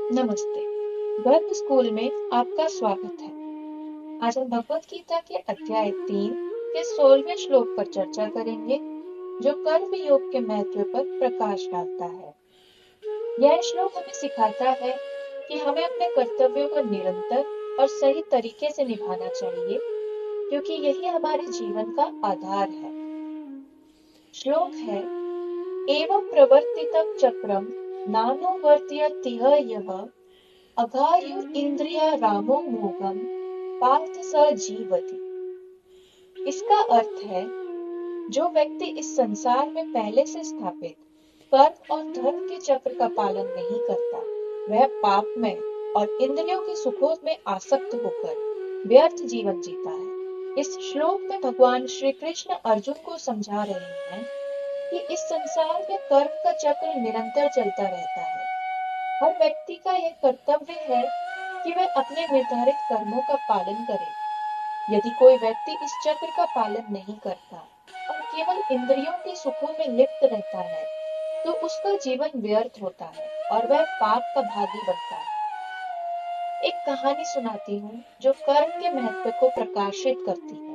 नमस्ते। गर्भ स्कूल में आपका स्वागत है। आज हम भगवत गीता के अध्याय 3 के 16वें श्लोक पर चर्चा करेंगे, जो कर्म योग के महत्व पर प्रकाश डालता है। यह श्लोक हमें सिखाता है कि हमें अपने कर्तव्यों को निरंतर और सही तरीके से निभाना चाहिए, क्योंकि यही हमारे जीवन का आधार है। श्लोक है, एवं प्रवर्तितं चक्रम नानुवर्तयतिह यः अघायुरिन्द्रिया रामो मोघम पार्थ स जीवति। इसका अर्थ है, जो व्यक्ति इस संसार में पहले से स्थापित कर्म और धर्म के चक्र का पालन नहीं करता, वह पाप में और इंद्रियों के सुखों में आसक्त होकर व्यर्थ जीवन जीता है। इस श्लोक में भगवान श्री कृष्ण अर्जुन को समझा रहे हैं कि इस संसार में कर्म का चक्र निरंतर चलता रहता है। हर व्यक्ति का यह कर्तव्य है कि वह अपने निर्धारित कर्मों का पालन करे। यदि कोई व्यक्ति इस चक्र का पालन नहीं करता और केवल इंद्रियों के सुखों में लिप्त रहता है, तो उसका जीवन व्यर्थ होता है और वह पाप का भागी बनता है। एक कहानी सुनाती हूँ जो कर्म के महत्व को प्रकाशित करती है।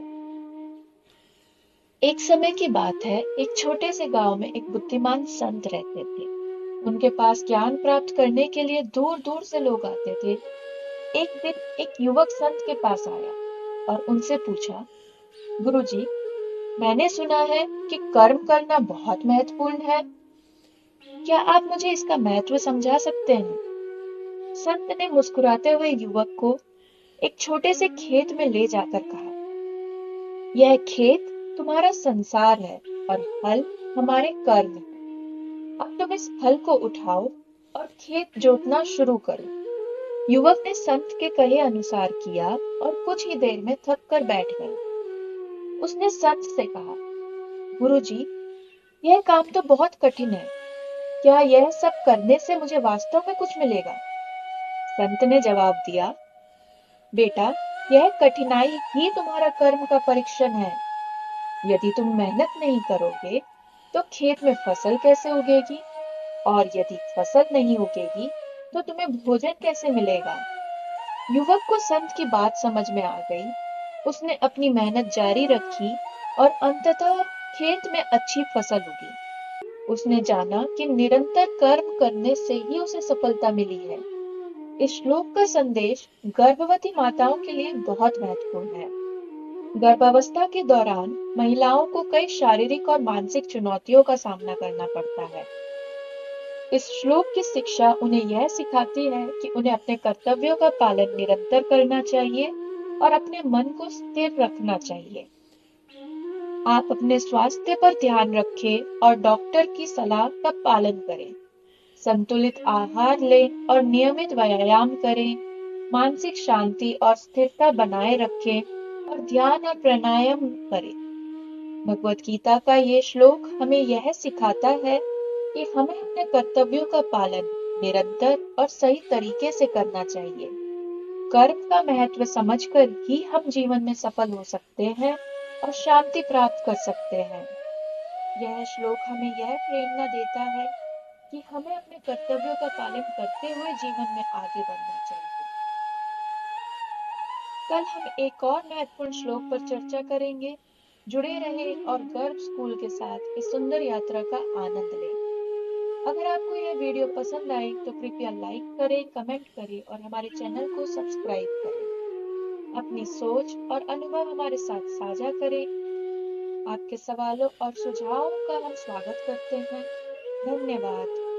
एक समय की बात है, एक छोटे से गांव में एक बुद्धिमान संत रहते थे। उनके पास ज्ञान प्राप्त करने के लिए दूर दूर से लोग आते थे। एक दिन एक युवक संत के पास आया और उनसे पूछा, गुरुजी, मैंने सुना है कि कर्म करना बहुत महत्वपूर्ण है। क्या आप मुझे इसका महत्व समझा सकते हैं? संत ने मुस्कुराते हुए युवक को एक छोटे से खेत में ले जाकर कहा, यह खेत तुम्हारा संसार है और हल हमारे कर्म है। अब तुम इस हल को उठाओ और खेत जोतना शुरू करो। युवक ने संत के कहे अनुसार किया और कुछ ही देर में थक कर बैठ गया। उसने संत से कहा, गुरुजी, यह काम तो बहुत कठिन है। क्या यह सब करने से मुझे वास्तव में कुछ मिलेगा? संत ने जवाब दिया, बेटा, यह कठिनाई ही तुम्हारा कर्म का परीक्षण है। यदि तुम मेहनत नहीं करोगे, तो खेत में फसल कैसे उगेगी? और यदि फसल नहीं उगेगी, तो तुम्हें भोजन कैसे मिलेगा? युवक को संत की बात समझ में आ गई। उसने अपनी मेहनत जारी रखी और अंततः खेत में अच्छी फसल उगी। उसने जाना कि निरंतर कर्म करने से ही उसे सफलता मिली है। इस श्लोक का संदेश गर्भवती माताओं के लिए बहुत महत्वपूर्ण है। गर्भावस्था के दौरान महिलाओं को कई शारीरिक और मानसिक चुनौतियों का सामना करना पड़ता है। इस श्लोक की शिक्षा उन्हें यह सिखाती है कि उन्हें अपने कर्तव्यों का पालन निरंतर करना चाहिए और अपने मन को स्थिर रखना चाहिए। आप अपने स्वास्थ्य पर ध्यान रखें और डॉक्टर की सलाह का पालन करें। संतुलित आहार लें और नियमित व्यायाम करें। मानसिक शांति और स्थिरता बनाए रखें और ध्यान और प्राणायाम करें। भगवत गीता का ये श्लोक हमें यह सिखाता है कि हमें अपने कर्तव्यों का पालन निरंतर और सही तरीके से करना चाहिए। कर्म का महत्व समझकर ही हम जीवन में सफल हो सकते हैं और शांति प्राप्त कर सकते हैं। यह श्लोक हमें यह प्रेरणा देता है कि हमें अपने कर्तव्यों का पालन करते हुए जीवन में आगे बढ़ना चाहिए। कल हम एक और महत्वपूर्ण श्लोक पर चर्चा करेंगे। जुड़े रहें और गर्भ स्कूल के साथ इस सुंदर यात्रा का आनंद लें। अगर आपको यह वीडियो पसंद आई तो कृपया लाइक करें, कमेंट करें और हमारे चैनल को सब्सक्राइब करें। अपनी सोच और अनुभव हमारे साथ साझा करें। आपके सवालों और सुझावों का हम स्वागत करते हैं। धन्यवाद।